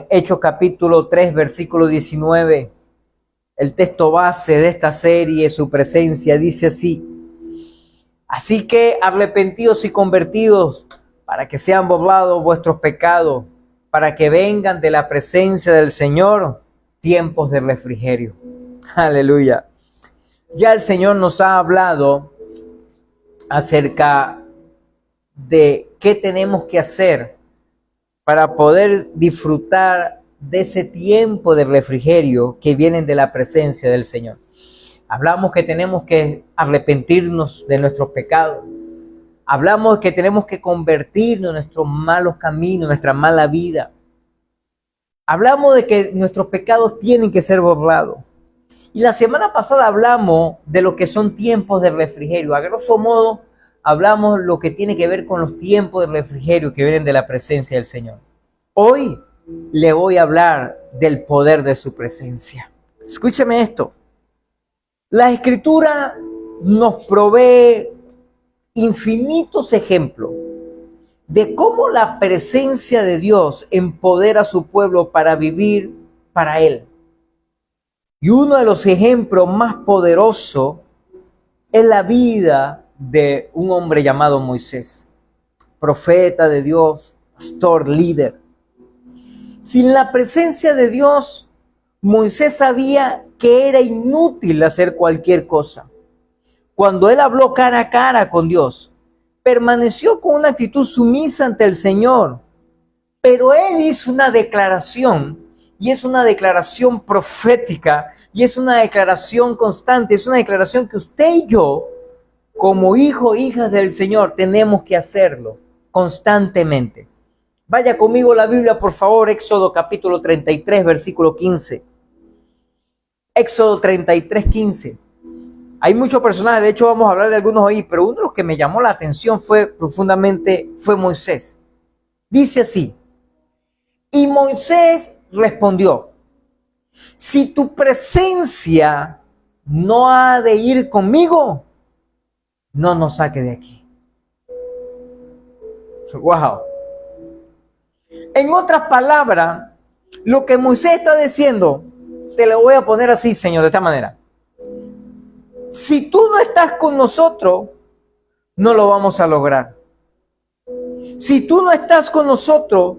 Hechos capítulo 3, versículo 19. El texto base de esta serie, su presencia, dice así: así que arrepentidos y convertidos, para que sean borrados vuestros pecados, para que vengan de la presencia del Señor tiempos de refrigerio. Aleluya. Ya el Señor nos ha hablado acerca de qué tenemos que hacer para poder disfrutar de ese tiempo de refrigerio que vienen de la presencia del Señor. Hablamos que tenemos que arrepentirnos de nuestros pecados. Hablamos que tenemos que convertirnos en nuestros malos caminos, nuestra mala vida. Hablamos de que nuestros pecados tienen que ser borrados. Y la semana pasada hablamos de lo que son tiempos de refrigerio. A grosso modo, hablamos lo que tiene que ver con los tiempos de refrigerio que vienen de la presencia del Señor. Hoy le voy a hablar del poder de su presencia. Escúcheme esto. La Escritura nos provee infinitos ejemplos de cómo la presencia de Dios empodera a su pueblo para vivir para Él. Y uno de los ejemplos más poderosos es la vida de un hombre llamado Moisés, profeta de Dios, pastor, líder. Sin la presencia de Dios, Moisés sabía que era inútil hacer cualquier cosa. Cuando él habló cara a cara con Dios, permaneció con una actitud sumisa ante el Señor. Pero él hizo una declaración, y es una declaración profética, y es una declaración constante, es una declaración que usted y yo, como hijos e hijas del Señor, tenemos que hacerlo constantemente. Vaya conmigo a la Biblia, por favor, Éxodo capítulo 33, versículo 15. Éxodo 33, 15. Hay muchos personajes, de hecho vamos a hablar de algunos hoy, pero uno de los que me llamó la atención profundamente fue Moisés. Dice así: y Moisés respondió: si tu presencia no ha de ir conmigo, no nos saque de aquí. Wow. En otras palabras, lo que Moisés está diciendo, te lo voy a poner así, Señor, de esta manera. Si tú no estás con nosotros, no lo vamos a lograr. Si tú no estás con nosotros,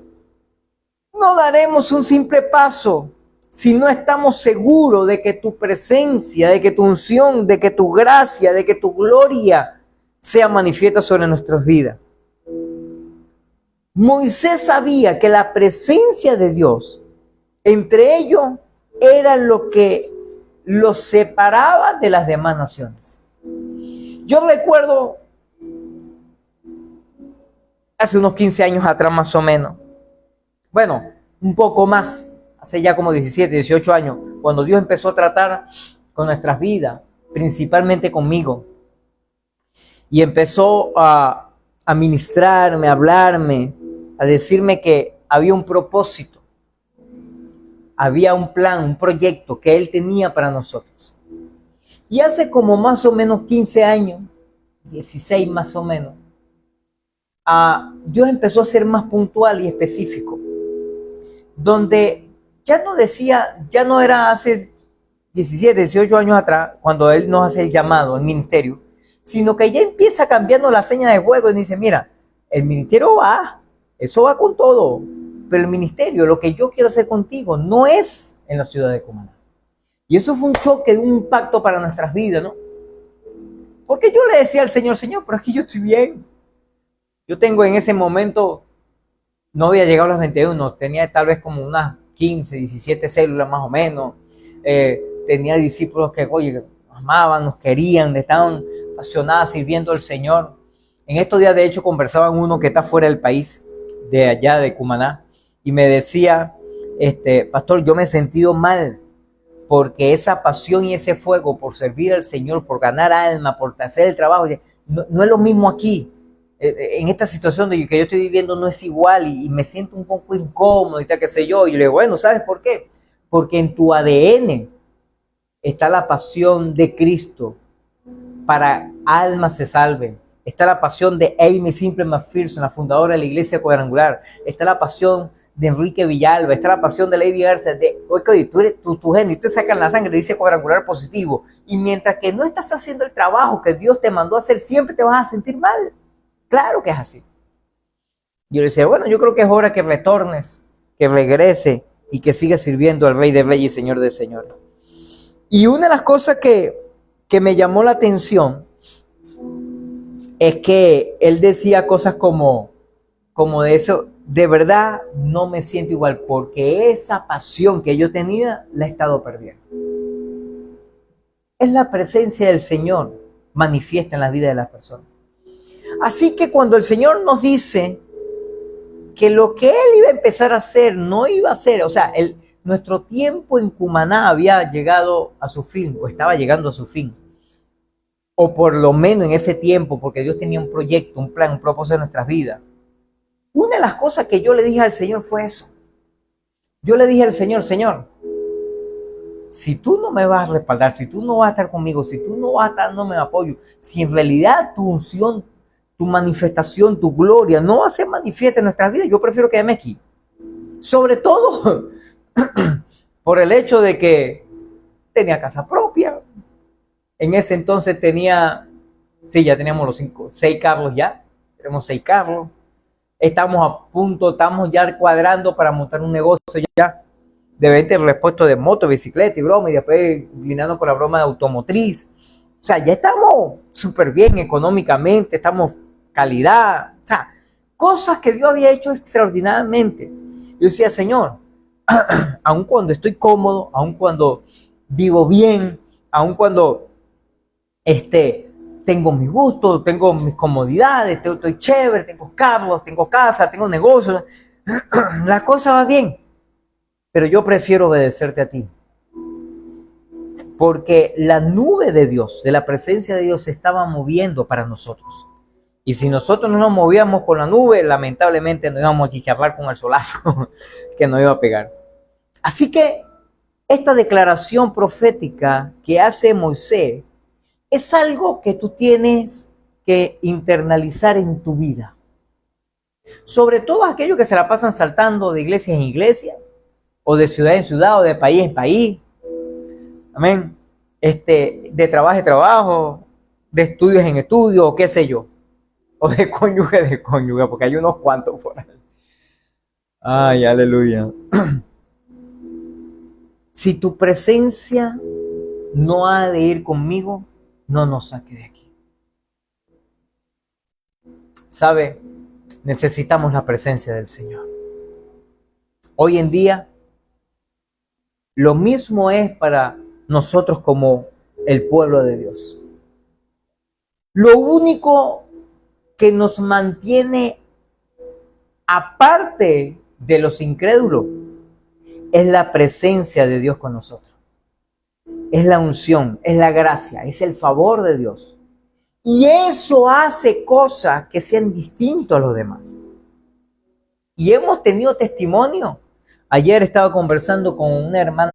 no daremos un simple paso. Si no estamos seguros de que tu presencia, de que tu unción, de que tu gracia, de que tu gloria sea manifiesta sobre nuestras vidas. Moisés sabía que la presencia de Dios entre ellos era lo que los separaba de las demás naciones. Yo recuerdo hace unos 15 años atrás más o menos, bueno, un poco más, hace ya como 17, 18 años, cuando Dios empezó a tratar con nuestras vidas, principalmente conmigo, y empezó a ministrarme, a hablarme, a decirme que había un propósito, había un plan, un proyecto que Él tenía para nosotros. Y hace como más o menos 15 años, 16 más o menos, Dios empezó a ser más puntual y específico, donde ya no decía, ya no era hace 17, 18 años atrás, cuando Él nos hace el llamado, el ministerio, sino que ya empieza cambiando la seña de juego y dice: mira, el ministerio va, eso va con todo, pero el ministerio, lo que yo quiero hacer contigo, no es en la ciudad de Cumaná. Y eso fue un choque, un impacto para nuestras vidas, ¿no? Porque yo le decía al Señor: Señor, pero es que yo estoy bien. Yo tengo en ese momento, no había llegado a las 21, tenía tal vez como unas 15, 17 células más o menos. Tenía discípulos que, oye, nos amaban, nos querían, estaban apasionados sirviendo al Señor. En estos días, de hecho, conversaba con uno que está fuera del país, de allá de Cumaná, y me decía: pastor, yo me he sentido mal, porque esa pasión y ese fuego por servir al Señor, por ganar alma, por hacer el trabajo, no es lo mismo aquí. En esta situación que yo estoy viviendo no es igual, y me siento un poco incómodo y tal, qué sé yo. Y le digo: bueno, ¿sabes por qué? Porque en tu ADN está la pasión de Cristo para almas se salven. Está la pasión de Amy Simple McPherson, la fundadora de la Iglesia Cuadrangular. Está la pasión de Enrique Villalba, está La Pasión de Lady Garza, de, oye, tú eres tu genio, y te sacan la sangre, dice cuadrangular positivo, y mientras que no estás haciendo el trabajo que Dios te mandó a hacer, siempre te vas a sentir mal. Claro que es así. Yo le decía, bueno, yo creo que es hora que retornes, que regrese y que sigas sirviendo al Rey de Reyes y Señor de Señores. Y una de las cosas que me llamó la atención es que él decía cosas como de eso, de verdad no me siento igual porque esa pasión que yo tenía la he estado perdiendo. Es la presencia del Señor manifiesta en la vida de las personas. Así que cuando el Señor nos dice que lo que Él iba a empezar a hacer no iba a ser, o sea, nuestro tiempo en Cumaná había llegado a su fin, o estaba llegando a su fin. O por lo menos en ese tiempo, porque Dios tenía un proyecto, un plan, un propósito en nuestras vidas. Una de las cosas que yo le dije al Señor fue eso. Yo le dije al Señor, Señor, si tú no me vas a respaldar, si tú no vas a estar conmigo, si tú no vas a estar dándome apoyo, si en realidad tu unción, tu manifestación, tu gloria no va a ser manifiesta en nuestras vidas, yo prefiero quedarme aquí. Sobre todo por el hecho de que tenía casa propia. En ese entonces ya teníamos los 6 carros ya. Tenemos 6 carros. Estamos a punto, estamos ya cuadrando para montar un negocio ya de venta de repuesto de moto, bicicleta y broma, y después combinando con la broma de automotriz. O sea, ya estamos súper bien económicamente, estamos calidad, o sea, cosas que Dios había hecho extraordinariamente. Yo decía, Señor, aun cuando estoy cómodo, aun cuando vivo bien, aun cuando tengo mis gustos, tengo mis comodidades, estoy chévere, tengo carros, tengo casa, tengo negocios, la cosa va bien, pero yo prefiero obedecerte a ti, porque la nube de Dios, de la presencia de Dios, se estaba moviendo para nosotros. Y si nosotros no nos movíamos con la nube, lamentablemente nos íbamos a chicharrar con el solazo que nos iba a pegar. Así que esta declaración profética que hace Moisés es algo que tú tienes que internalizar en tu vida. Sobre todo aquellos que se la pasan saltando de iglesia en iglesia, o de ciudad en ciudad, o de país en país. Amén. De trabajo en trabajo, de estudios en estudios, o qué sé yo. O de cónyuge, porque hay unos cuantos por ahí. Ay, aleluya. Si tu presencia no ha de ir conmigo, no nos saque de aquí. ¿Sabe? Necesitamos la presencia del Señor. Hoy en día, lo mismo es para nosotros como el pueblo de Dios. Lo único que nos mantiene aparte de los incrédulos es la presencia de Dios con nosotros. Es la unción, es la gracia, es el favor de Dios. Y eso hace cosas que sean distintas a los demás. Y hemos tenido testimonio. Ayer estaba conversando con una hermana.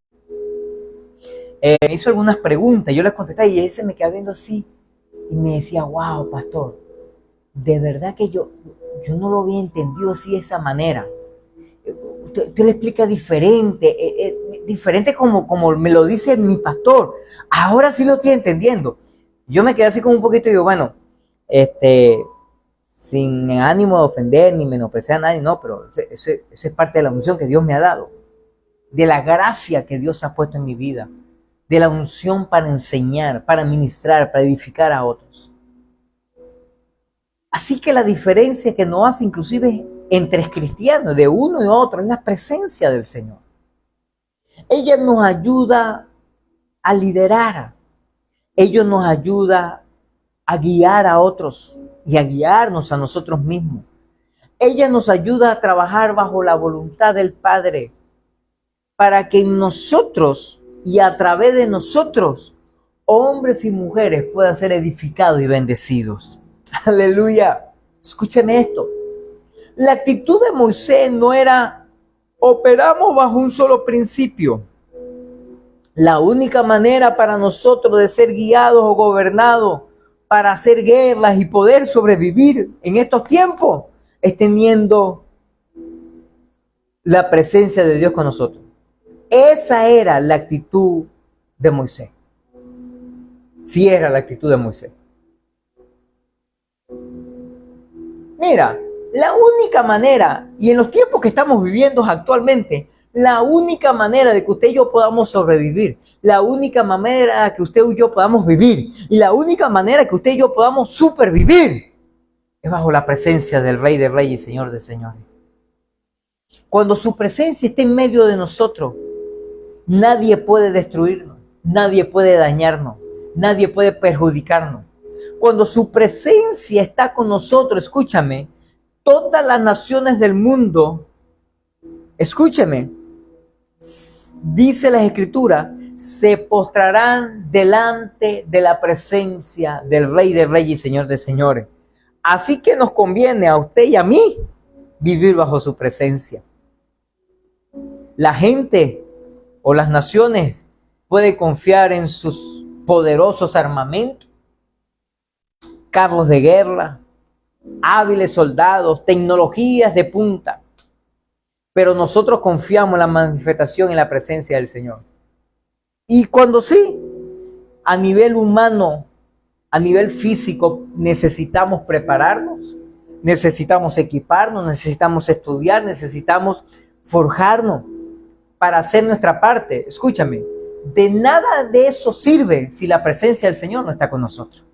Me hizo algunas preguntas, yo les contesté y ella se me quedó viendo así. Y me decía, wow, pastor, de verdad que yo no lo había entendido así de esa manera. Usted le explica diferente, diferente como me lo dice mi pastor. Ahora sí lo estoy entendiendo. Yo me quedé así como un poquito y digo, bueno, sin ánimo de ofender ni menospreciar a nadie, no, pero eso es parte de la unción que Dios me ha dado, de la gracia que Dios ha puesto en mi vida, de la unción para enseñar, para ministrar, para edificar a otros. Así que la diferencia que nos hace inclusive entre cristianos, de uno y otro, es la presencia del Señor. Ella nos ayuda a liderar, ella nos ayuda a guiar a otros y a guiarnos a nosotros mismos. Ella nos ayuda a trabajar bajo la voluntad del Padre para que nosotros y a través de nosotros, hombres y mujeres puedan ser edificados y bendecidos. Aleluya. Escúcheme esto. La actitud de Moisés no era operamos bajo un solo principio. La única manera para nosotros de ser guiados o gobernados para hacer guerras y poder sobrevivir en estos tiempos es teniendo la presencia de Dios con nosotros. Esa era la actitud de Moisés. Sí era la actitud de Moisés. Mira, la única manera, y en los tiempos que estamos viviendo actualmente, la única manera de que usted y yo podamos sobrevivir, la única manera de que usted y yo podamos vivir, y la única manera que usted y yo podamos supervivir, es bajo la presencia del Rey de Reyes y Señor de Señores. Cuando su presencia esté en medio de nosotros, nadie puede destruirnos, nadie puede dañarnos, nadie puede perjudicarnos. Cuando su presencia está con nosotros, escúchame, todas las naciones del mundo, escúchame, dice la Escritura, se postrarán delante de la presencia del Rey de Reyes y Señor de Señores. Así que nos conviene a usted y a mí vivir bajo su presencia. La gente o las naciones pueden confiar en sus poderosos armamentos, carros de guerra, hábiles soldados, tecnologías de punta. Pero nosotros confiamos en la manifestación y la presencia del Señor. Y cuando sí, a nivel humano, a nivel físico, necesitamos prepararnos, necesitamos equiparnos, necesitamos estudiar, necesitamos forjarnos para hacer nuestra parte. Escúchame, de nada de eso sirve si la presencia del Señor no está con nosotros.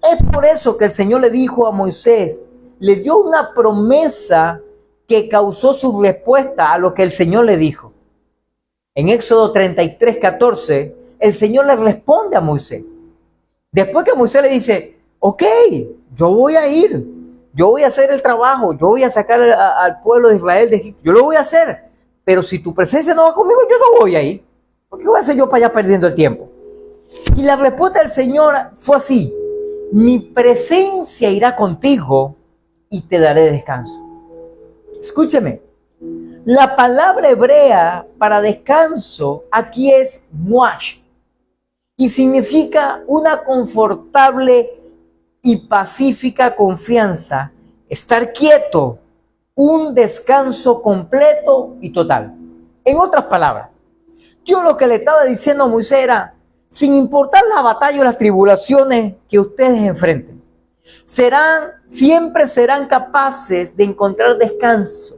Es por eso que el Señor le dijo a Moisés, le dio una promesa que causó su respuesta a lo que el Señor le dijo. En Éxodo 33:14, el Señor le responde a Moisés. Después que Moisés le dice, ok, yo voy a ir, yo voy a hacer el trabajo, yo voy a sacar al pueblo de Israel de Egipto, yo lo voy a hacer, pero si tu presencia no va conmigo, yo no voy a ir. ¿Por qué voy a hacer yo para allá perdiendo el tiempo? Y la respuesta del Señor fue así, mi presencia irá contigo y te daré descanso. Escúcheme, la palabra hebrea para descanso aquí es muash y significa una confortable y pacífica confianza, estar quieto, un descanso completo y total. En otras palabras, Dios lo que le estaba diciendo a Moisés era, sin importar la batalla o las tribulaciones que ustedes enfrenten, siempre serán capaces de encontrar descanso,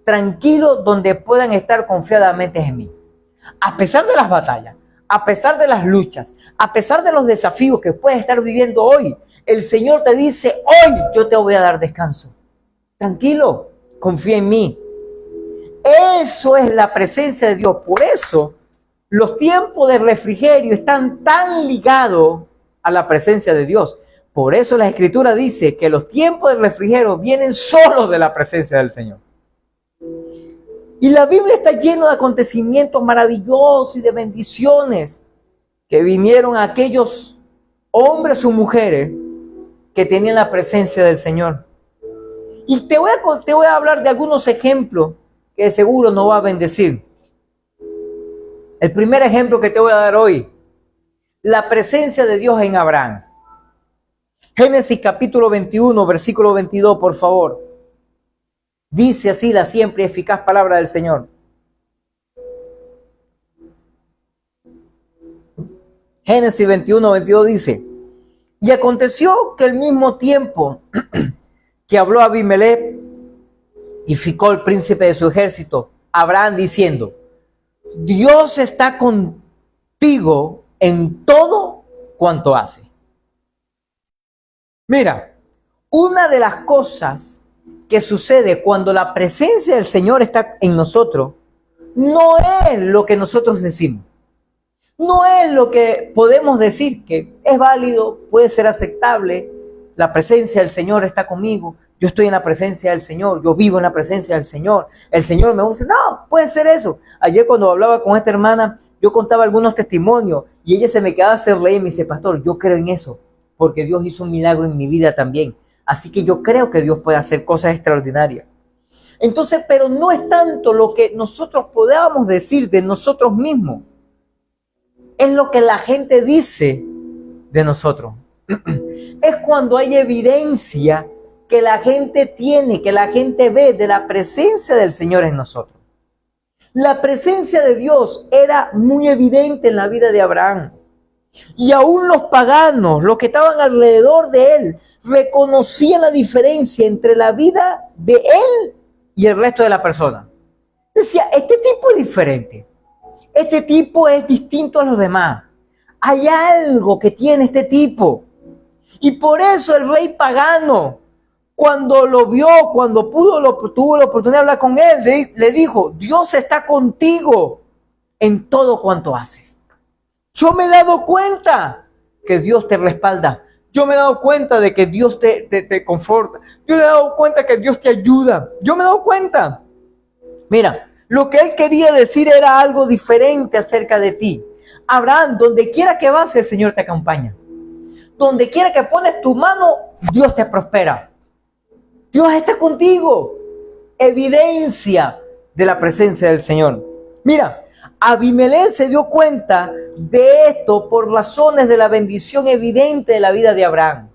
tranquilo, donde puedan estar confiadamente en mí. A pesar de las batallas, a pesar de las luchas, a pesar de los desafíos que puedes estar viviendo hoy, el Señor te dice, hoy yo te voy a dar descanso. Tranquilo, confía en mí. Eso es la presencia de Dios. Por eso, los tiempos de refrigerio están tan ligados a la presencia de Dios. Por eso la Escritura dice que los tiempos de refrigerio vienen solo de la presencia del Señor. Y la Biblia está llena de acontecimientos maravillosos y de bendiciones que vinieron a aquellos hombres o mujeres que tenían la presencia del Señor. Y te voy a hablar de algunos ejemplos que seguro nos va a bendecir. El primer ejemplo que te voy a dar hoy, la presencia de Dios en Abraham. Génesis capítulo 21, versículo 22, por favor. Dice así la siempre eficaz palabra del Señor. Génesis 21, 22 dice, y aconteció que al mismo tiempo que habló Abimelech y Ficol, príncipe de su ejército, Abraham diciendo, Dios está contigo en todo cuanto hace. Mira, una de las cosas que sucede cuando la presencia del Señor está en nosotros, no es lo que nosotros decimos. No es lo que podemos decir que es válido, puede ser aceptable. La presencia del Señor está conmigo. Yo estoy en la presencia del Señor. Yo vivo en la presencia del Señor. El Señor me dice, no, puede ser eso. Ayer cuando hablaba con esta hermana, yo contaba algunos testimonios y ella se me quedaba a hacer reír y me dice, pastor, yo creo en eso, porque Dios hizo un milagro en mi vida también. Así que yo creo que Dios puede hacer cosas extraordinarias. Entonces, pero no es tanto lo que nosotros podamos decir de nosotros mismos. Es lo que la gente dice de nosotros. Es cuando hay evidencia que la gente tiene, que la gente ve de la presencia del Señor en nosotros. La presencia de Dios era muy evidente en la vida de Abraham. Y aún los paganos, los que estaban alrededor de él, reconocían la diferencia entre la vida de él y el resto de la persona. Decía, este tipo es diferente. Este tipo es distinto a los demás. Hay algo que tiene este tipo. Y por eso el rey pagano, cuando lo vio, cuando tuvo la oportunidad de hablar con él, le dijo, Dios está contigo en todo cuanto haces. Yo me he dado cuenta que Dios te respalda. Yo me he dado cuenta de que Dios te conforta. Yo me he dado cuenta que Dios te ayuda. Yo me he dado cuenta. Mira, lo que él quería decir era algo diferente acerca de ti. Abraham, donde quiera que vas, el Señor te acompaña. Donde quiera que pones tu mano, Dios te prospera. Dios está contigo. Evidencia de la presencia del Señor. Mira, Abimelech se dio cuenta de esto por razones de la bendición evidente de la vida de Abraham.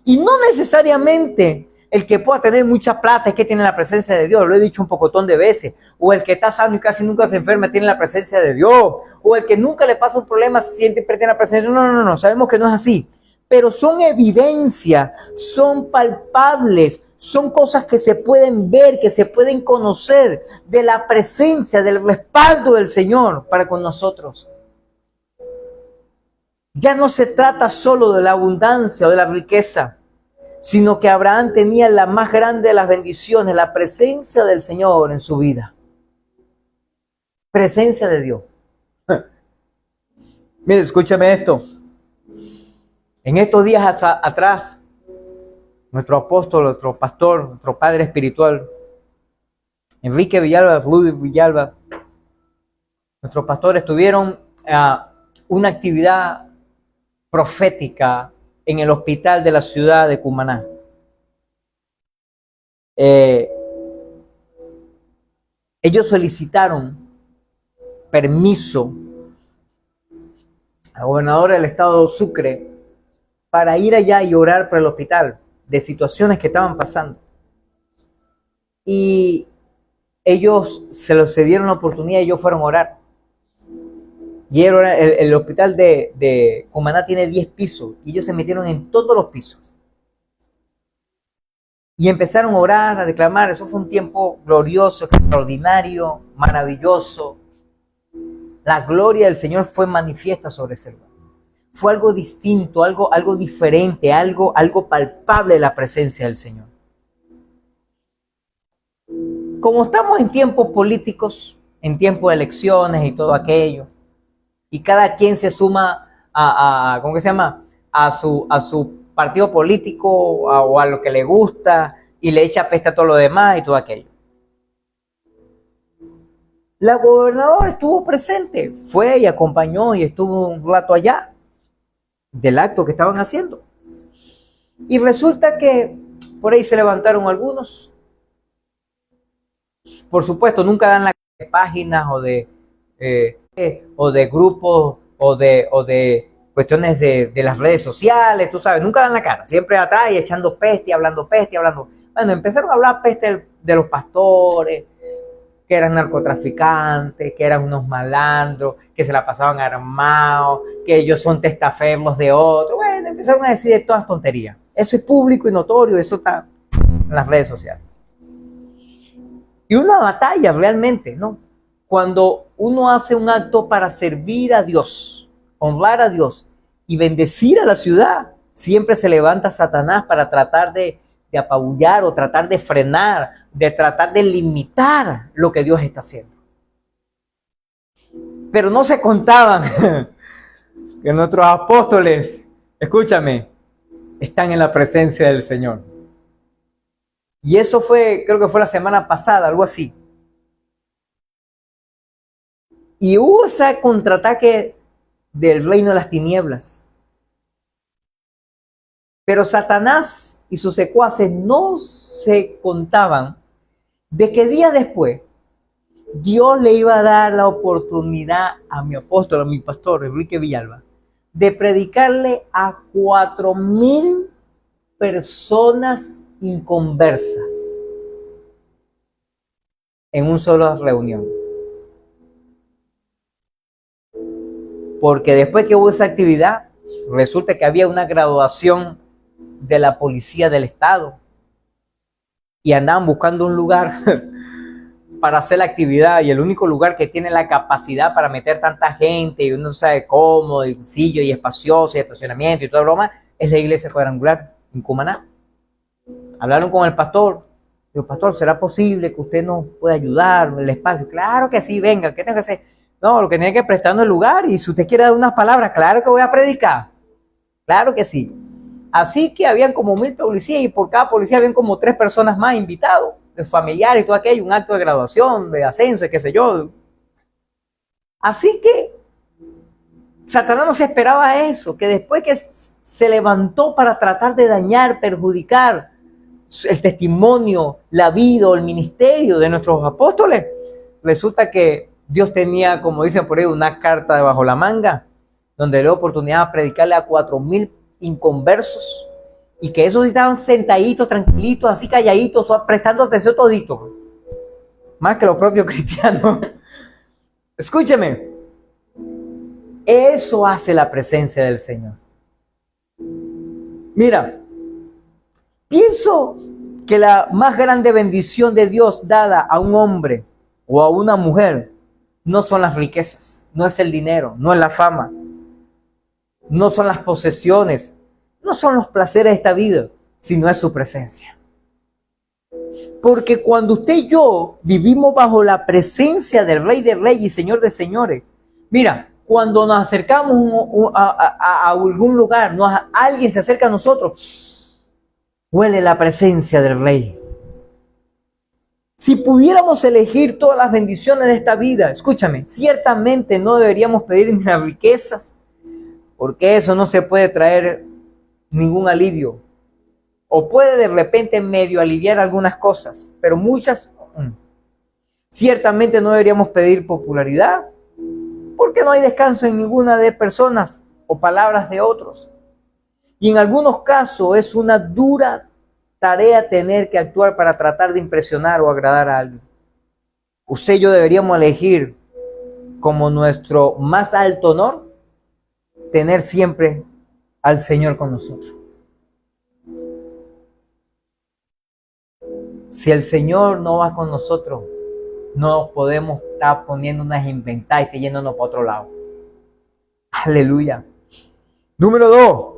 Y no necesariamente el que pueda tener mucha plata es que tiene la presencia de Dios, lo he dicho un pocotón de veces. O el que está sano y casi nunca se enferma tiene la presencia de Dios. O el que nunca le pasa un problema siempre tiene la presencia de Dios. No, sabemos que no es así. Pero son evidencia, son palpables, son cosas que se pueden ver, que se pueden conocer de la presencia, del respaldo del Señor para con nosotros. Ya no se trata solo de la abundancia o de la riqueza, sino que Abraham tenía la más grande de las bendiciones, la presencia del Señor en su vida. Presencia de Dios. Mire, escúchame esto. En estos días atrás, nuestro apóstol, nuestro pastor, nuestro padre espiritual, Enrique Villalba, Rudy Villalba, nuestros pastores tuvieron una actividad profética en el hospital de la ciudad de Cumaná. Ellos solicitaron permiso al gobernador del estado de Sucre para ir allá y orar por el hospital de situaciones que estaban pasando. Y ellos se los cedieron la oportunidad y ellos fueron a orar. Y el hospital de Cumaná tiene 10 pisos y ellos se metieron en todos los pisos. Y empezaron a orar, a declamar. Eso fue un tiempo glorioso, extraordinario, maravilloso. La gloria del Señor fue manifiesta sobre ese lugar. Fue algo distinto, algo diferente, algo palpable de la presencia del Señor. Como estamos en tiempos políticos, en tiempos de elecciones y todo aquello, y cada quien se suma ¿cómo que se llama? A su partido político o a lo que le gusta y le echa peste a todo lo demás y todo aquello. La gobernadora estuvo presente, fue y acompañó y estuvo un rato allá del acto que estaban haciendo. Y resulta que por ahí se levantaron algunos. Por supuesto, nunca dan las páginas o de grupos o de cuestiones de las redes sociales, tú sabes, nunca dan la cara, siempre atrás y echando peste, hablando. Bueno, empezaron a hablar peste de los pastores, que eran narcotraficantes, que eran unos malandros, que se la pasaban armados, que ellos son testaferros de otros. Bueno, empezaron a decir de todas tonterías. Eso es público y notorio, eso está en las redes sociales. Y una batalla realmente, ¿no? Cuando uno hace un acto para servir a Dios, honrar a Dios y bendecir a la ciudad, siempre se levanta Satanás para tratar de apabullar o tratar de frenar, de tratar de limitar lo que Dios está haciendo. Pero no se contaban que nuestros apóstoles, escúchame, están en la presencia del Señor. Y eso creo que fue la semana pasada, algo así. Y hubo ese contraataque del reino de las tinieblas. Pero Satanás y sus secuaces no se contaban de que días después Dios le iba a dar la oportunidad a mi apóstol, a mi pastor Enrique Villalba, de predicarle a 4,000 personas inconversas en una sola reunión. Porque después que hubo esa actividad, resulta que había una graduación de la policía del estado y andaban buscando un lugar para hacer la actividad, y el único lugar que tiene la capacidad para meter tanta gente y uno no sabe cómo, y sencillo y espacioso y estacionamiento y toda broma, es la iglesia cuadrangular en Cumaná. Hablaron con el pastor. Digo, pastor, ¿será posible que usted nos pueda ayudar en el espacio? Claro que sí, venga, ¿qué tengo que hacer? No, lo que tiene que prestarnos el lugar, y si usted quiere dar unas palabras, claro que voy a predicar. Claro que sí. Así que habían como 1000 policías, y por cada policía habían como 3 personas más invitados, de familiares y todo aquello, un acto de graduación, de ascenso, qué sé yo. Así que Satanás no se esperaba eso, que después que se levantó para tratar de dañar, perjudicar el testimonio, la vida o el ministerio de nuestros apóstoles, resulta que Dios tenía, como dicen por ahí, una carta debajo la manga, donde le dio oportunidad de predicarle a 4000 inconversos, y que esos estaban sentaditos, tranquilitos, así calladitos, prestando atención todito, más que los propios cristianos. Escúcheme, eso hace la presencia del Señor. Mira, pienso que la más grande bendición de Dios dada a un hombre o a una mujer no son las riquezas, no es el dinero, no es la fama, no son las posesiones, no son los placeres de esta vida, sino es su presencia. Porque cuando usted y yo vivimos bajo la presencia del Rey de Reyes y Señor de Señores, mira, cuando nos acercamos a algún lugar, alguien se acerca a nosotros, huele la presencia del Rey. Si pudiéramos elegir todas las bendiciones de esta vida, escúchame, ciertamente no deberíamos pedir ni las riquezas, porque eso no se puede traer ningún alivio. O puede de repente medio aliviar algunas cosas, pero muchas. Ciertamente no deberíamos pedir popularidad, porque no hay descanso en ninguna de personas o palabras de otros. Y en algunos casos es una dura tarea tener que actuar para tratar de impresionar o agradar a alguien. Usted y yo deberíamos elegir como nuestro más alto honor tener siempre al Señor con nosotros. Si el Señor no va con nosotros, no podemos estar poniendo unas inventadas y yéndonos para otro lado. Aleluya. Número 2.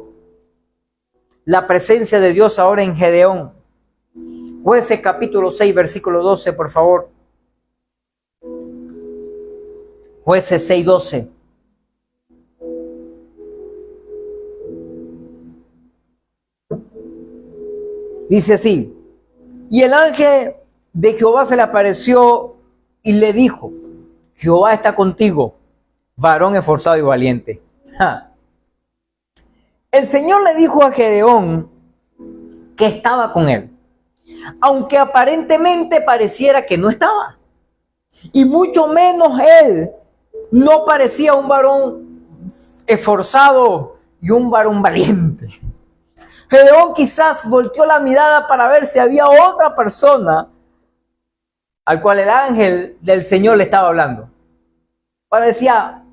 La presencia de Dios ahora en Gedeón. Jueces capítulo 6, versículo 12, por favor. Jueces 6, 12. Dice así: y el ángel de Jehová se le apareció y le dijo: Jehová está contigo, varón esforzado y valiente. ¡Ja! El Señor le dijo a Gedeón que estaba con él, aunque aparentemente pareciera que no estaba. Y mucho menos él no parecía un varón esforzado y un varón valiente. Gedeón quizás volteó la mirada para ver si había otra persona al cual el ángel del Señor le estaba hablando. Ahora decía: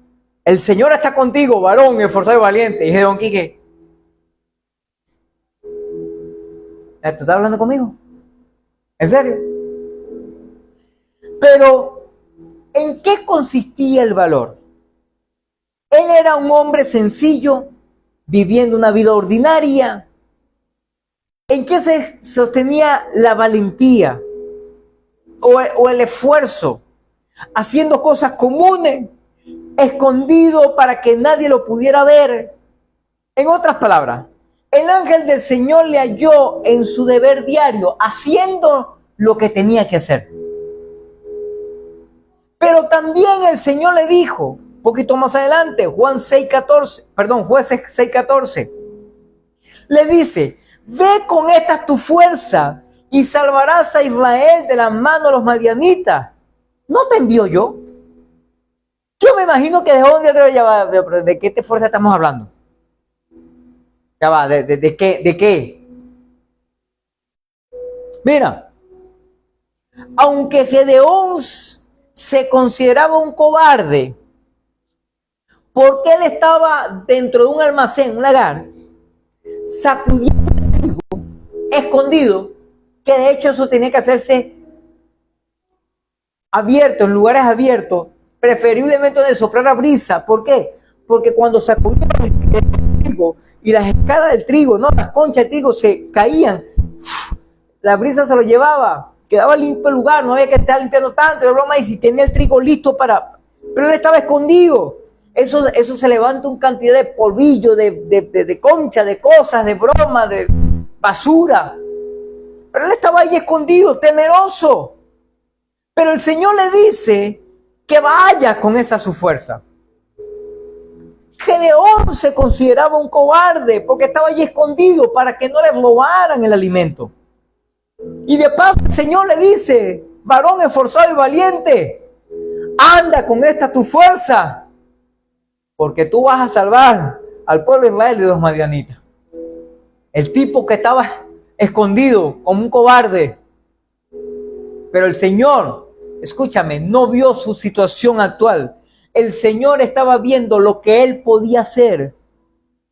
el Señor está contigo, varón esforzado y valiente. Y Gedeón, ¿qué? ¿Tú estás hablando conmigo? ¿En serio? Pero, ¿en qué consistía el valor? Él era un hombre sencillo, viviendo una vida ordinaria. ¿En qué se sostenía la valentía o el esfuerzo? Haciendo cosas comunes, escondido para que nadie lo pudiera ver. En otras palabras, el ángel del Señor le halló en su deber diario, haciendo lo que tenía que hacer. Pero también el Señor le dijo, un poquito más adelante, Jueces 6:14, le dice: ve con esta tu fuerza y salvarás a Israel de la mano de los madianitas. ¿No te envío yo? Yo me imagino que ¿de qué fuerza estamos hablando? Ya va, ¿de qué? Mira, aunque Gedeón se consideraba un cobarde, porque él estaba dentro de un almacén, un lagar, sacudiendo trigo, escondido, que de hecho eso tenía que hacerse abierto, en lugares abiertos, preferiblemente donde soplara brisa. ¿Por qué? Porque cuando sacudía el trigo y las escalas del trigo, no, las conchas del trigo se caían, la brisa se lo llevaba, quedaba limpio el lugar, no había que estar limpiando tanto, de broma, y si tenía el trigo listo para... Pero él estaba escondido. Eso se levanta una cantidad de polvillo, de concha, de cosas, de broma, de basura. Pero él estaba ahí escondido, temeroso. Pero el Señor le dice que vaya con esa su fuerza. Gedeón se consideraba un cobarde porque estaba allí escondido para que no le robaran el alimento. Y de paso el Señor le dice, varón esforzado y valiente, anda con esta tu fuerza, porque tú vas a salvar al pueblo de Israel de los madianitas. El tipo que estaba escondido como un cobarde. Pero el Señor, escúchame, no vio su situación actual. El Señor estaba viendo lo que él podía hacer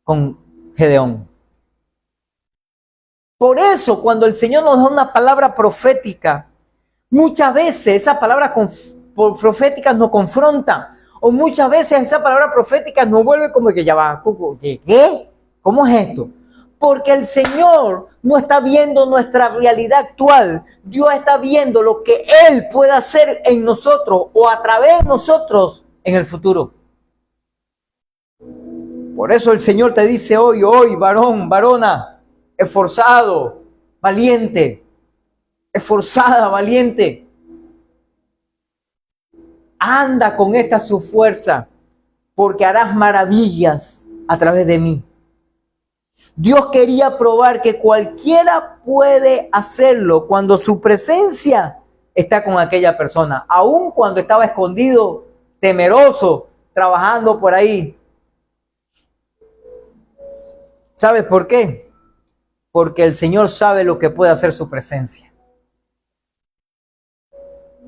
con Gedeón. Por eso, cuando el Señor nos da una palabra profética, muchas veces esa palabra profética nos confronta, o muchas veces esa palabra profética nos vuelve como que ya va, ¿qué? ¿Cómo es esto? Porque el Señor no está viendo nuestra realidad actual, Dios está viendo lo que Él puede hacer en nosotros o a través de nosotros en el futuro. Por eso el Señor te dice hoy, varón, varona, esforzado, valiente, esforzada, valiente. Anda con esta su fuerza, porque harás maravillas a través de mí. Dios quería probar que cualquiera puede hacerlo cuando su presencia está con aquella persona, aun cuando estaba escondido, temeroso, trabajando por ahí. ¿Sabes por qué? Porque el Señor sabe lo que puede hacer su presencia.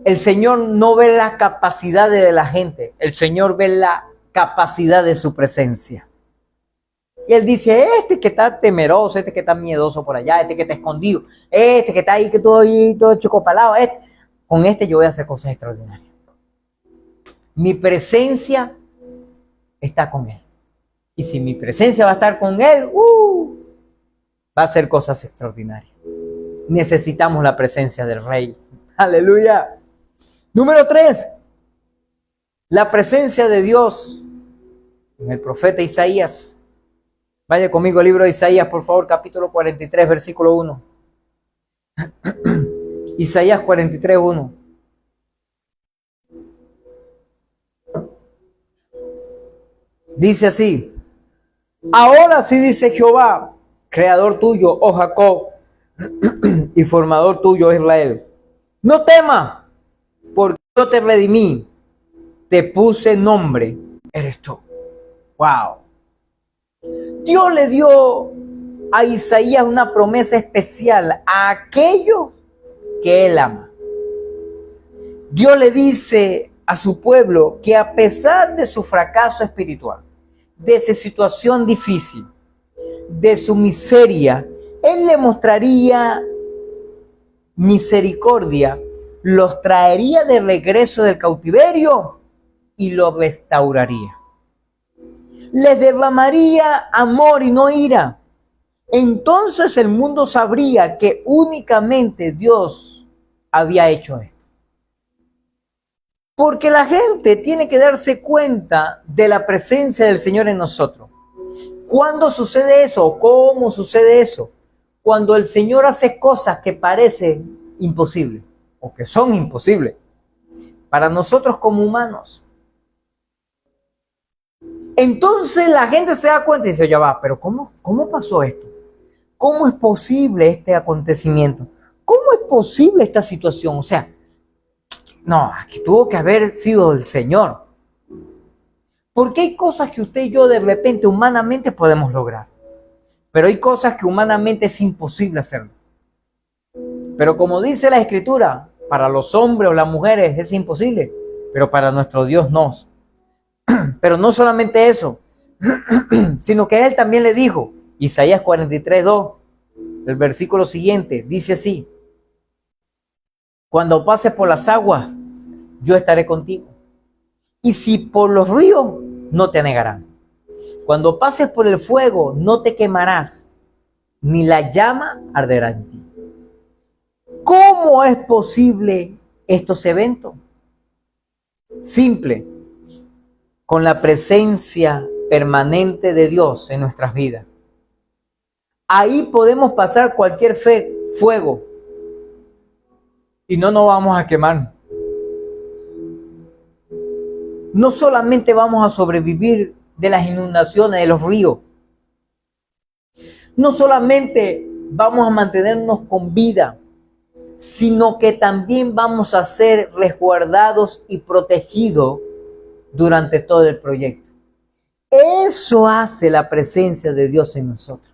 El Señor no ve la capacidad de la gente, el Señor ve la capacidad de su presencia. Y Él dice, este que está temeroso, este que está miedoso por allá, este que está escondido, este que está ahí, que todo chocopalado, con este yo voy a hacer cosas extraordinarias. Mi presencia está con Él. Y si mi presencia va a estar con Él, va a hacer cosas extraordinarias. Necesitamos la presencia del Rey. Aleluya. Número 3, la presencia de Dios en el profeta Isaías. Vaya conmigo al libro de Isaías, por favor, capítulo 43, versículo 1. Isaías 43, 1. Dice así, ahora sí dice Jehová, creador tuyo, oh Jacob, y formador tuyo, Israel. No temas, porque yo te redimí, te puse nombre, eres tú. Wow. Dios le dio a Isaías una promesa especial a aquello que él ama. Dios le dice a su pueblo que a pesar de su fracaso espiritual, de su situación difícil, de su miseria, él le mostraría misericordia, los traería de regreso del cautiverio y los restauraría. Les derramaría amor y no ira. Entonces el mundo sabría que únicamente Dios había hecho esto. Porque la gente tiene que darse cuenta de la presencia del Señor en nosotros. ¿Cuándo sucede eso? ¿Cómo sucede eso? Cuando el Señor hace cosas que parecen imposibles o que son imposibles para nosotros como humanos. Entonces la gente se da cuenta y dice, ya va, pero ¿cómo pasó esto? ¿Cómo es posible este acontecimiento? ¿Cómo es posible esta situación? O sea, no, aquí tuvo que haber sido el Señor. Porque hay cosas que usted y yo de repente humanamente podemos lograr. Pero hay cosas que humanamente es imposible hacerlo. Pero como dice la Escritura, para los hombres o las mujeres es imposible, pero para nuestro Dios no. Pero no solamente eso, sino que Él también le dijo, Isaías 43:2, el versículo siguiente, dice así: cuando pases por las aguas, yo estaré contigo. Y si por los ríos, no te anegarán. Cuando pases por el fuego, no te quemarás, ni la llama arderá en ti. ¿Cómo es posible estos eventos? Simple, con la presencia permanente de Dios en nuestras vidas. Ahí podemos pasar cualquier fuego y no nos vamos a quemar. No solamente vamos a sobrevivir de las inundaciones de los ríos, no solamente vamos a mantenernos con vida, sino que también vamos a ser resguardados y protegidos durante todo el proyecto. Eso hace la presencia de Dios en nosotros.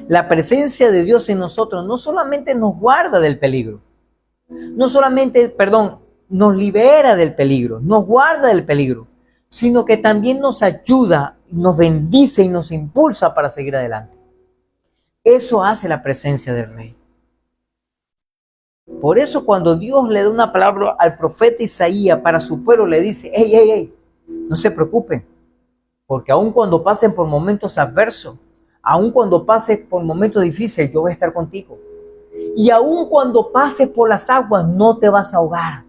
La presencia de Dios en nosotros no solamente nos guarda del peligro, nos libera del peligro, nos guarda del peligro, sino que también nos ayuda, nos bendice y nos impulsa para seguir adelante. Eso hace la presencia del Rey. Por eso cuando Dios le da una palabra al profeta Isaías para su pueblo, le dice: hey, no se preocupen, porque aun cuando pasen por momentos adversos, aun cuando pases por momentos difíciles, yo voy a estar contigo. Y aun cuando pases por las aguas, no te vas a ahogar,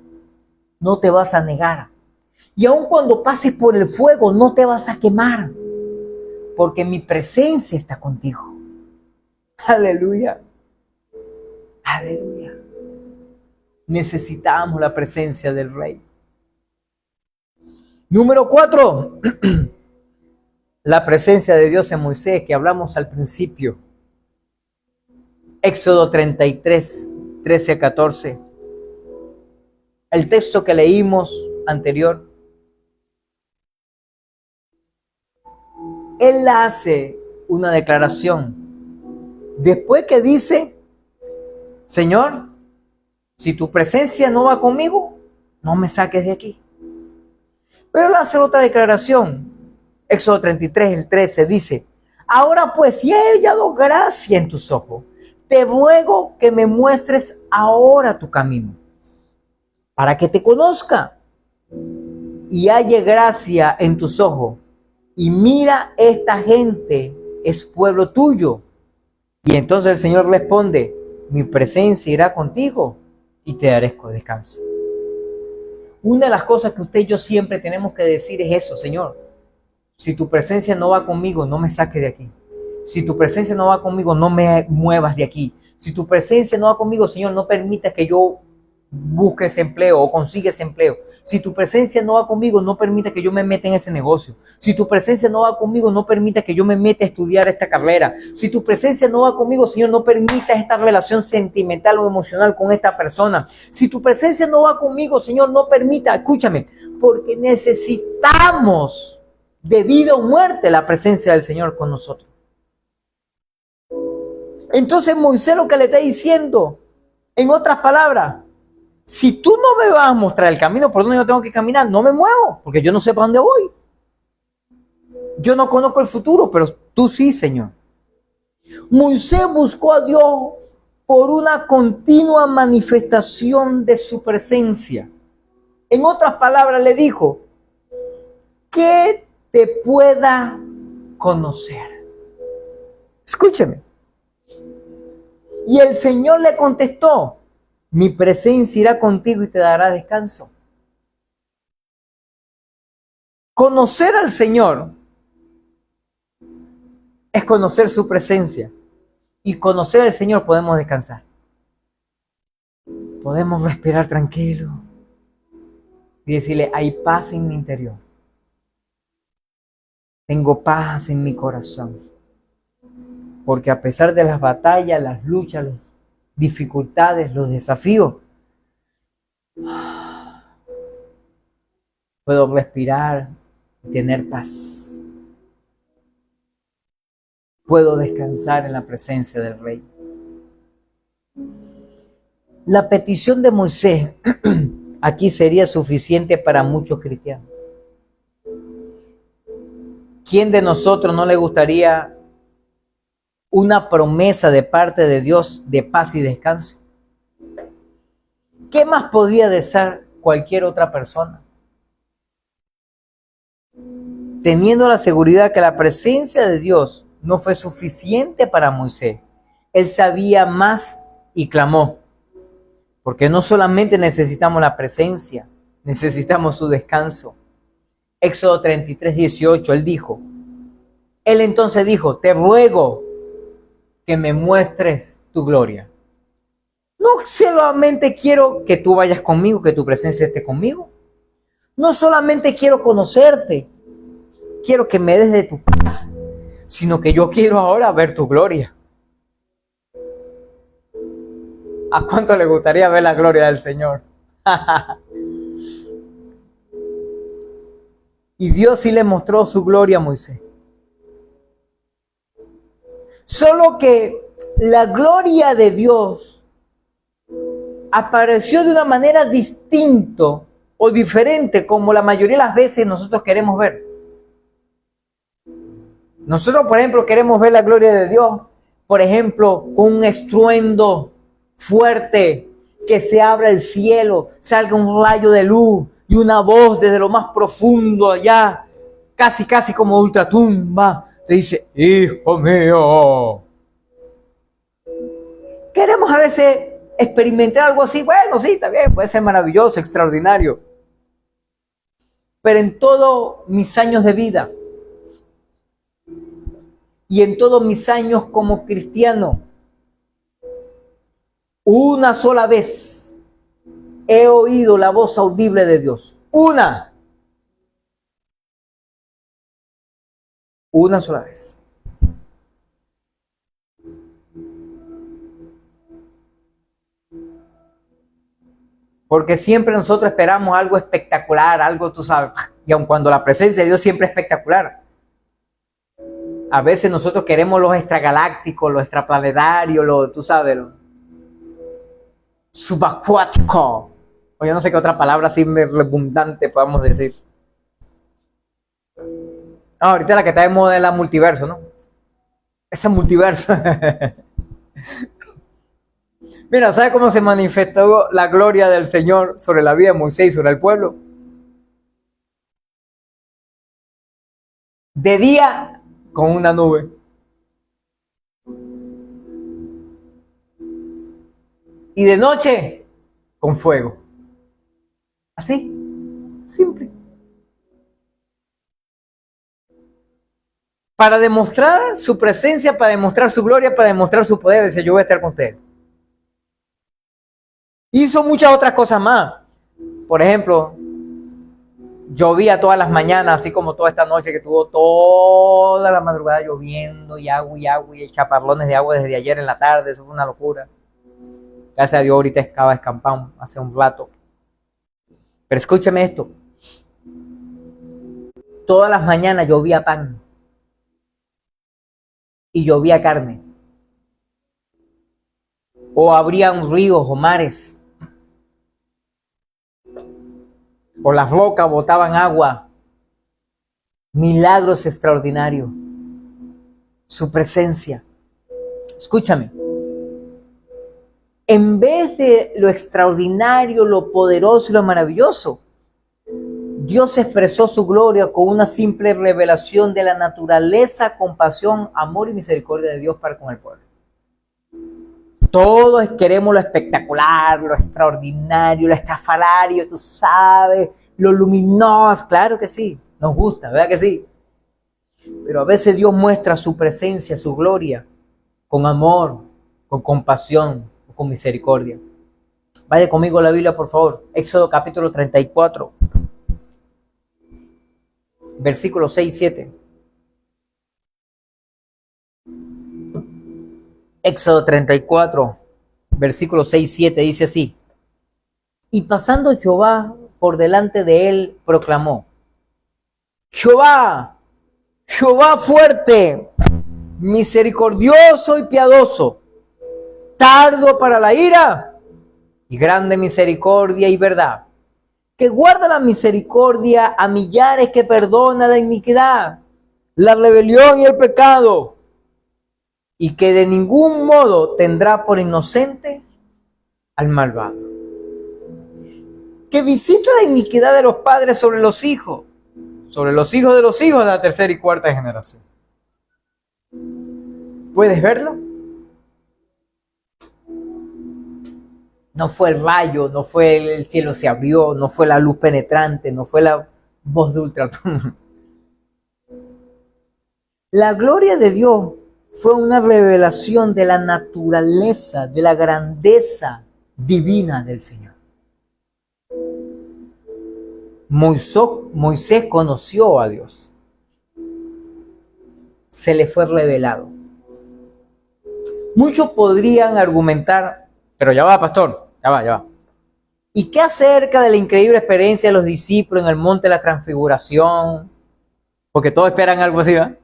no te vas a negar. Y aun cuando pases por el fuego, no te vas a quemar, porque mi presencia está contigo. Aleluya, aleluya. Necesitamos la presencia del Rey. Número 4, la presencia de Dios en Moisés, que hablamos al principio. Éxodo 33, 13-14. El texto que leímos anterior. Él hace una declaración. Después que dice: Señor, si tu presencia no va conmigo, no me saques de aquí. Pero él hace otra declaración. Éxodo 33, el 13 dice: ahora pues, si he hallado gracia en tus ojos, te ruego que me muestres ahora tu camino, para que te conozca y halle gracia en tus ojos. Y mira, esta gente es pueblo tuyo. Y entonces el Señor responde: mi presencia irá contigo y te daré descanso. Una de las cosas que usted y yo siempre tenemos que decir es eso: Señor, si tu presencia no va conmigo, no me saques de aquí. Si tu presencia no va conmigo, no me muevas de aquí. Si tu presencia no va conmigo, Señor, no permita que yo busque ese empleo o consiga ese empleo. Si tu presencia no va conmigo, no permita que yo me meta en ese negocio. Si tu presencia no va conmigo, no permita que yo me meta a estudiar esta carrera. Si tu presencia no va conmigo, Señor, no permita esta relación sentimental o emocional con esta persona. Si tu presencia no va conmigo, Señor, no permita, escúchame, porque necesitamos de vida o muerte la presencia del Señor con nosotros. Entonces Moisés lo que le está diciendo, en otras palabras: si tú no me vas a mostrar el camino por donde yo tengo que caminar, no me muevo, porque yo no sé para dónde voy. Yo no conozco el futuro, pero tú sí, Señor. Moisés buscó a Dios por una continua manifestación de su presencia. En otras palabras, le dijo: que te pueda conocer. Escúcheme. Y el Señor le contestó: mi presencia irá contigo y te dará descanso. Conocer al Señor es conocer su presencia. Y conocer al Señor podemos descansar. Podemos respirar tranquilo y decirle: hay paz en mi interior. Tengo paz en mi corazón. Porque a pesar de las batallas, las luchas, las dificultades, los desafíos, puedo respirar y tener paz. Puedo descansar en la presencia del Rey. La petición de Moisés aquí sería suficiente para muchos cristianos. ¿Quién de nosotros no le gustaría una promesa de parte de Dios de paz y descanso? ¿Qué más podría desear cualquier otra persona? Teniendo la seguridad que la presencia de Dios no fue suficiente para Moisés, él sabía más y clamó. Porque no solamente necesitamos la presencia, necesitamos su descanso. Éxodo 33, 18, él entonces dijo, te ruego que me muestres tu gloria. No solamente quiero que tú vayas conmigo, que tu presencia esté conmigo. No solamente quiero conocerte, quiero que me des de tu paz, sino que yo quiero ahora ver tu gloria. ¿A cuánto le gustaría ver la gloria del Señor? Y Dios sí le mostró su gloria a Moisés. Solo que la gloria de Dios apareció de una manera distinta o diferente como la mayoría de las veces nosotros queremos ver. Nosotros, por ejemplo, queremos ver la gloria de Dios, por ejemplo, con un estruendo fuerte, que se abra el cielo, salga un rayo de luz y una voz desde lo más profundo allá, casi como ultratumba, te dice, hijo mío. Queremos a veces experimentar algo así, bueno, sí, está bien, puede ser maravilloso, extraordinario. Pero en todos mis años de vida y en todos mis años como cristiano, una sola vez he oído la voz audible de Dios. Una sola vez. Porque siempre nosotros esperamos algo espectacular, algo, tú sabes, y aun cuando la presencia de Dios siempre es espectacular, a veces nosotros queremos los extragalácticos, los extraplanetarios, tú sabes, los subacuáticos, o yo no sé qué otra palabra así redundante podamos decir. Ahorita la que está de moda es la multiverso, ¿no? Ese multiverso. Mira, ¿sabe cómo se manifestó la gloria del Señor sobre la vida de Moisés y sobre el pueblo? De día, con una nube. Y de noche, con fuego. Así, simple. Para demostrar su presencia, para demostrar su gloria, para demostrar su poder, dice, yo voy a estar con usted. Hizo muchas otras cosas más. Por ejemplo, llovía todas las mañanas, así como toda esta noche que tuvo toda la madrugada lloviendo y agua y chaparrones de agua desde ayer en la tarde. Eso fue una locura. Gracias a Dios ahorita estaba escampado hace un rato. Pero escúchame esto. Todas las mañanas llovía pan. Y llovía carne. O habrían ríos o mares. O las rocas botaban agua. Milagros extraordinarios. Su presencia. Escúchame. En vez de lo extraordinario, lo poderoso y lo maravilloso, Dios expresó su gloria con una simple revelación de la naturaleza, compasión, amor y misericordia de Dios para con el pueblo. Todos queremos lo espectacular, lo extraordinario, lo estrafalario, tú sabes, lo luminoso, claro que sí, nos gusta, ¿verdad que sí? Pero a veces Dios muestra su presencia, su gloria, con amor, con compasión, con misericordia. Vaya conmigo a la Biblia, por favor. Éxodo capítulo 34, versículos 6 y 7. Éxodo 34, versículos 6 y 7 dice así. Y pasando Jehová por delante de él, proclamó: Jehová, Jehová fuerte, misericordioso y piadoso, tardo para la ira y grande misericordia y verdad, que guarda la misericordia a millares, que perdona la iniquidad, la rebelión y el pecado, y que de ningún modo tendrá por inocente al malvado, que visita la iniquidad de los padres sobre los hijos de los hijos de la tercera y cuarta generación. ¿Puedes verlo? No fue el rayo, no fue el cielo se abrió, no fue la luz penetrante, no fue la voz de ultratumba. La gloria de Dios fue una revelación de la naturaleza, de la grandeza divina del Señor. Moisés conoció a Dios. Se le fue revelado. Muchos podrían argumentar, pero ya va, pastor, ya va. ¿Y qué acerca de la increíble experiencia de los discípulos en el monte de la transfiguración? Porque todos esperan algo así, ¿verdad?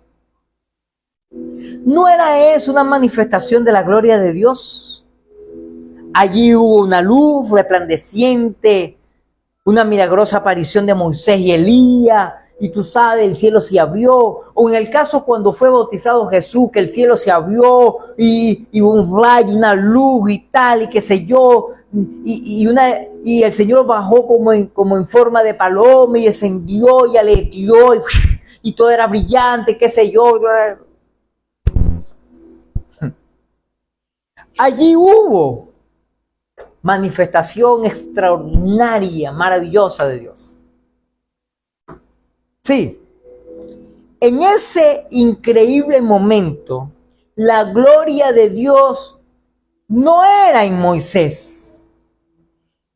¿No era eso una manifestación de la gloria de Dios? Allí hubo una luz resplandeciente, una milagrosa aparición de Moisés y Elías, y tú sabes, el cielo se abrió. O en el caso cuando fue bautizado Jesús, que el cielo se abrió y un rayo, una luz y tal, y qué sé yo, y el Señor bajó como en forma de paloma y descendió y aleteó y todo era brillante, qué sé yo. Allí hubo manifestación extraordinaria, maravillosa de Dios. Sí, en ese increíble momento, la gloria de Dios no era en Moisés,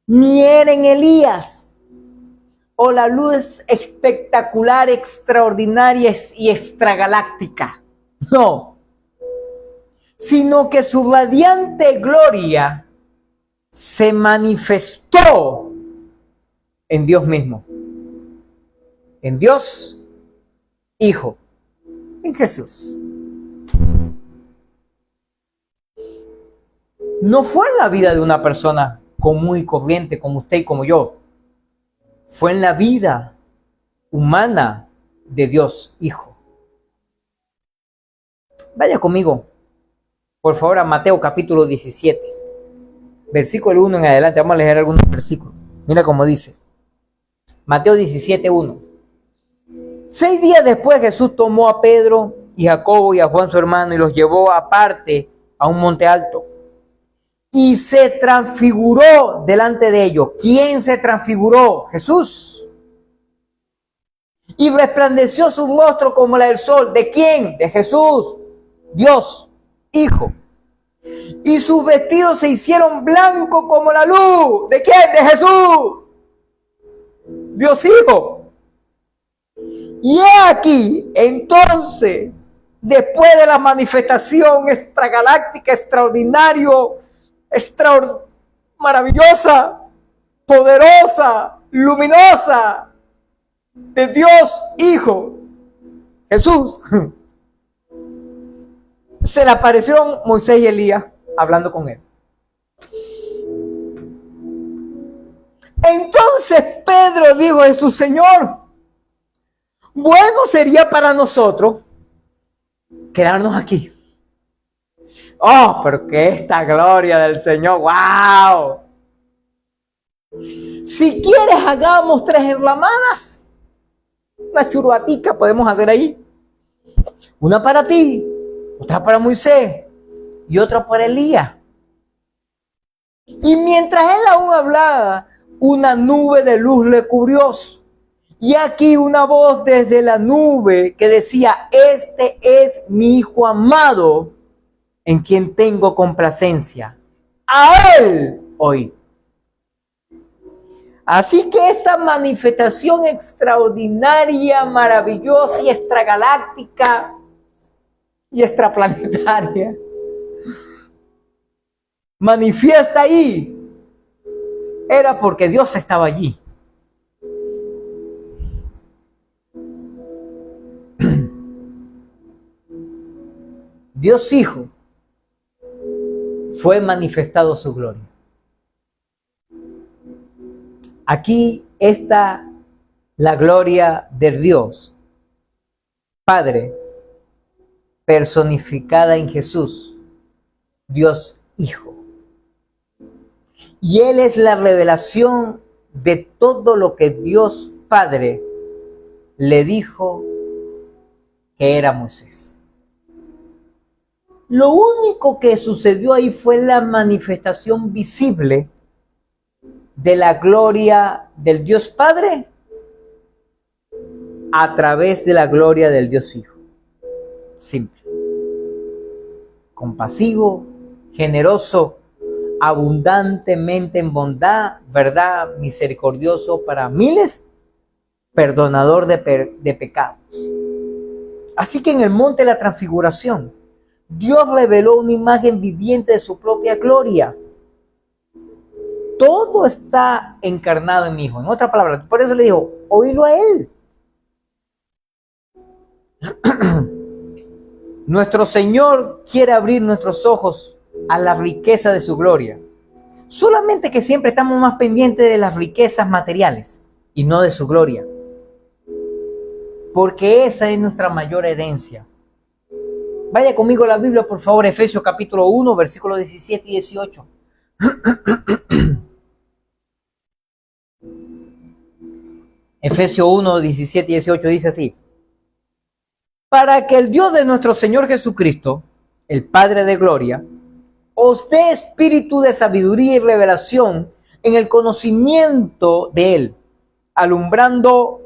ni era en Elías, o la luz espectacular, extraordinaria y extragaláctica. No, sino que su radiante gloria se manifestó en Dios mismo, en Dios Hijo, en Jesús. No fue en la vida de una persona común y corriente como usted y como yo, fue en la vida humana de Dios Hijo. Vaya conmigo, por favor, a Mateo capítulo 17, versículo 1 en adelante. Vamos a leer algunos versículos. Mira cómo dice. Mateo 17, 1. 6 días después Jesús tomó a Pedro y Jacobo y a Juan su hermano y los llevó aparte a un monte alto. Y se transfiguró delante de ellos. ¿Quién se transfiguró? Jesús. Y resplandeció su rostro como la del sol. ¿De quién? De Jesús, Dios, Hijo. Y sus vestidos se hicieron blancos como la luz. ¿De quién? De Jesús, Dios Hijo. Y he aquí, entonces, después de la manifestación extragaláctica, maravillosa, poderosa, luminosa, de Dios Hijo, Jesús, se le aparecieron Moisés y Elías hablando con él. Entonces Pedro dijo a Jesús: Señor, bueno sería para nosotros quedarnos aquí. Oh, pero que esta gloria del Señor, wow. Si quieres, hagamos 3 enramadas. Una churbatica podemos hacer ahí. Una para ti, otra para Moisés y otra para Elías. Y mientras él aún hablaba, una nube de luz le cubrió. Y aquí una voz desde la nube que decía: este es mi Hijo amado, en quien tengo complacencia. A él oí. Así que esta manifestación extraordinaria, maravillosa y extragaláctica y extraplanetaria manifiesta ahí, era porque Dios estaba allí. Dios Hijo fue manifestado su gloria. Aquí está la gloria de Dios, Padre, personificada en Jesús, Dios Hijo. Y Él es la revelación de todo lo que Dios Padre le dijo que era Moisés. Lo único que sucedió ahí fue la manifestación visible de la gloria del Dios Padre a través de la gloria del Dios Hijo. Simple. Compasivo, generoso, abundantemente en bondad, verdad, misericordioso para miles, perdonador de pecados. Así que en el monte de la transfiguración, Dios reveló una imagen viviente de su propia gloria. Todo está encarnado en mi Hijo. En otras palabras, por eso le dijo, oílo a Él. Nuestro Señor quiere abrir nuestros ojos a la riqueza de su gloria. Solamente que siempre estamos más pendientes de las riquezas materiales y no de su gloria. Porque esa es nuestra mayor herencia. Vaya conmigo a la Biblia, por favor, Efesios capítulo 1, versículos 17 y 18. Efesios 1, 17 y 18 dice así: para que el Dios de nuestro Señor Jesucristo, el Padre de gloria, os dé espíritu de sabiduría y revelación en el conocimiento de Él, alumbrando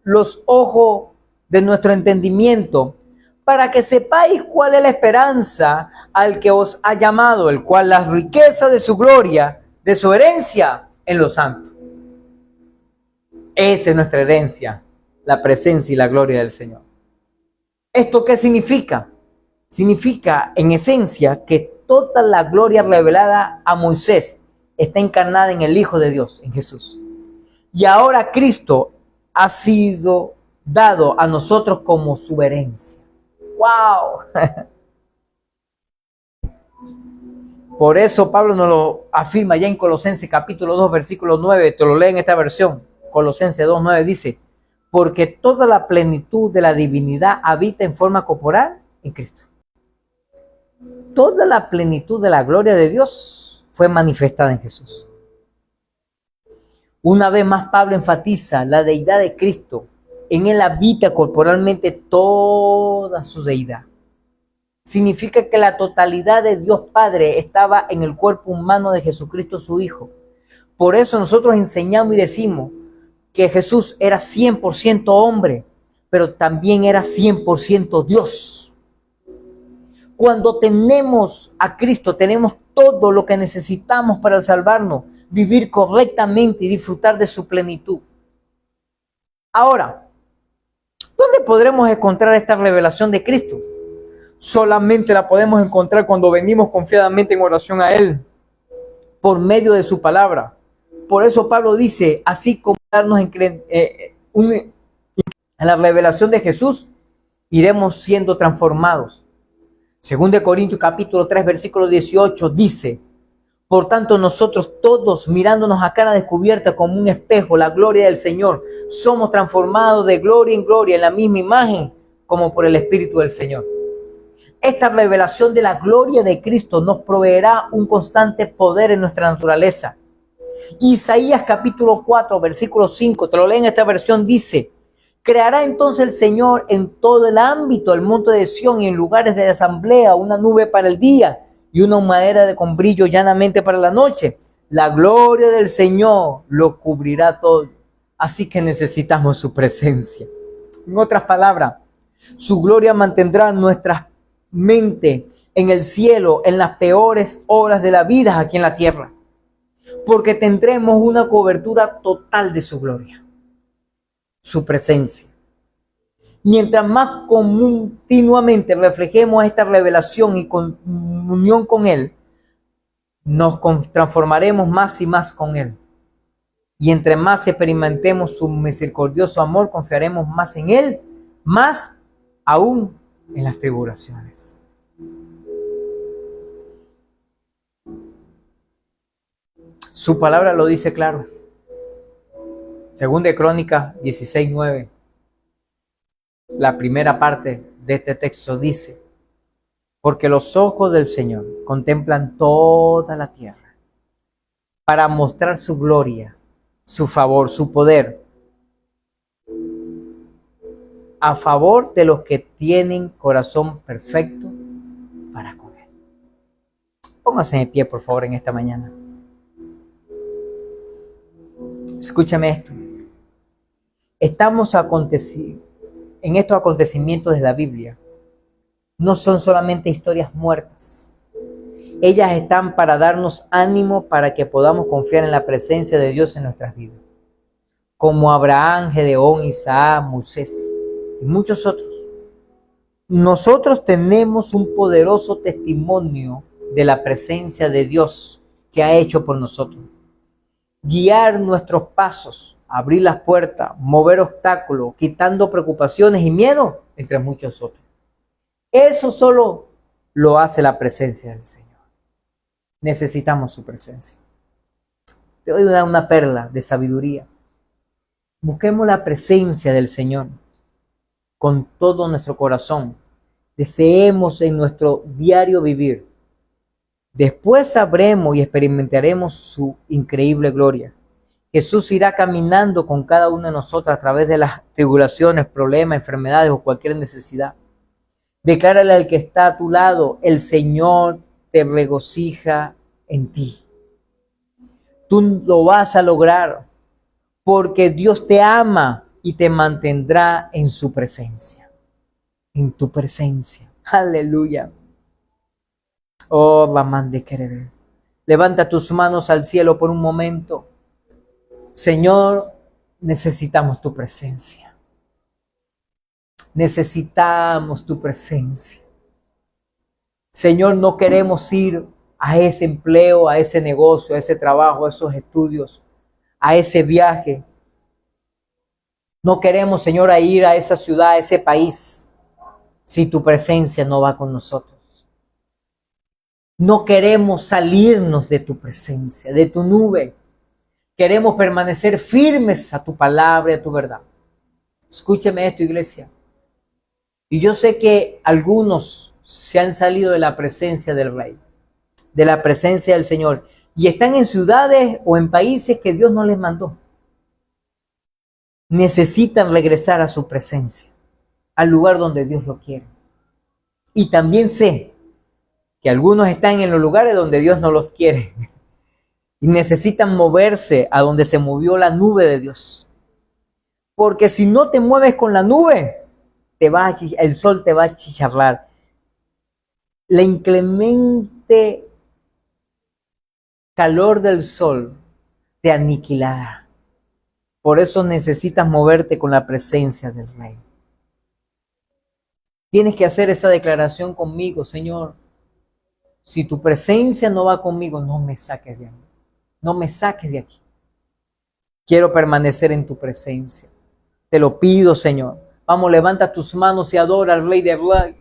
los ojos de nuestro entendimiento, para que sepáis cuál es la esperanza al que os ha llamado, el cual la riqueza de su gloria, de su herencia en los santos. Esa es nuestra herencia, la presencia y la gloria del Señor. ¿Esto qué significa? Significa, en esencia, que toda la gloria revelada a Moisés está encarnada en el Hijo de Dios, en Jesús. Y ahora Cristo ha sido dado a nosotros como su herencia. ¡Wow! Por eso Pablo nos lo afirma ya en Colosenses capítulo 2, versículo 9. Te lo leo en esta versión. Colosenses 2, 9 dice: porque toda la plenitud de la divinidad habita en forma corporal en Cristo. Toda la plenitud de la gloria de Dios fue manifestada en Jesús. Una vez más Pablo enfatiza la deidad de Cristo. En Él habita corporalmente toda su deidad. Significa que la totalidad de Dios Padre estaba en el cuerpo humano de Jesucristo su Hijo. Por eso nosotros enseñamos y decimos que Jesús era 100% hombre, pero también era 100% Dios. Cuando tenemos a Cristo, tenemos todo lo que necesitamos para salvarnos, vivir correctamente y disfrutar de su plenitud. Ahora, ¿dónde podremos encontrar esta revelación de Cristo? Solamente la podemos encontrar cuando venimos confiadamente en oración a Él, por medio de su palabra. Por eso Pablo dice, así como darnos en la revelación de Jesús, iremos siendo transformados. Según de Corintios capítulo 3, versículo 18, dice: por tanto nosotros todos, mirándonos a cara descubierta como un espejo, la gloria del Señor, somos transformados de gloria en gloria en la misma imagen como por el Espíritu del Señor. Esta revelación de la gloria de Cristo nos proveerá un constante poder en nuestra naturaleza. Isaías capítulo 4, versículo 5, te lo leo en esta versión, dice: creará entonces el Señor en todo el ámbito, el monte de Sión y en lugares de asamblea, una nube para el día y una humadera con brillo llanamente para la noche. La gloria del Señor lo cubrirá todo. Así que necesitamos su presencia. En otras palabras, su gloria mantendrá nuestra mente en el cielo en las peores horas de la vida aquí en la tierra, porque tendremos una cobertura total de su gloria, su presencia. Mientras más continuamente reflejemos esta revelación y comunión con Él, nos transformaremos más y más con Él. Y entre más experimentemos su misericordioso amor, confiaremos más en Él, más aún en las tribulaciones. Su palabra lo dice claro. Según de Crónicas 16:9, la primera parte de este texto dice: porque los ojos del Señor contemplan toda la tierra para mostrar su gloria, su favor, su poder, a favor de los que tienen corazón perfecto para con Él. Póngase de pie, por favor, en esta mañana. Escúchame esto. En estos acontecimientos de la Biblia, no son solamente historias muertas. Ellas están para darnos ánimo para que podamos confiar en la presencia de Dios en nuestras vidas. Como Abraham, Gedeón, Isaac, Moisés y muchos otros. Nosotros tenemos un poderoso testimonio de la presencia de Dios que ha hecho por nosotros. Guiar nuestros pasos, abrir las puertas, mover obstáculos, quitando preocupaciones y miedo, entre muchos otros. Eso solo lo hace la presencia del Señor. Necesitamos su presencia. Te doy una perla de sabiduría. Busquemos la presencia del Señor con todo nuestro corazón. Deseemos en nuestro diario vivir. Después sabremos y experimentaremos su increíble gloria. Jesús irá caminando con cada uno de nosotros a través de las tribulaciones, problemas, enfermedades o cualquier necesidad. Declárale al que está a tu lado: el Señor te regocija en ti. Tú lo vas a lograr porque Dios te ama y te mantendrá en su presencia. En tu presencia. Aleluya. Oh, mamán de querer. Levanta tus manos al cielo por un momento. Señor, necesitamos tu presencia. Necesitamos tu presencia. Señor, no queremos ir a ese empleo, a ese negocio, a ese trabajo, a esos estudios, a ese viaje. No queremos, Señor, ir a esa ciudad, a ese país, si tu presencia no va con nosotros. No queremos salirnos de tu presencia, de tu nube. Queremos permanecer firmes a tu palabra y a tu verdad. Escúcheme esto, iglesia. Y yo sé que algunos se han salido de la presencia del Rey, de la presencia del Señor, y están en ciudades o en países que Dios no les mandó. Necesitan regresar a su presencia, al lugar donde Dios lo quiere. Y también sé que algunos están en los lugares donde Dios no los quiere y necesitan moverse a donde se movió la nube de Dios. Porque si no te mueves con la nube, el sol te va a chicharrar. La inclemente calor del sol te aniquilará. Por eso necesitas moverte con la presencia del Rey. Tienes que hacer esa declaración conmigo: Señor, si tu presencia no va conmigo, no me saques de aquí. No me saques de aquí. Quiero permanecer en tu presencia. Te lo pido, Señor. Vamos, levanta tus manos y adora al Rey de Reyes.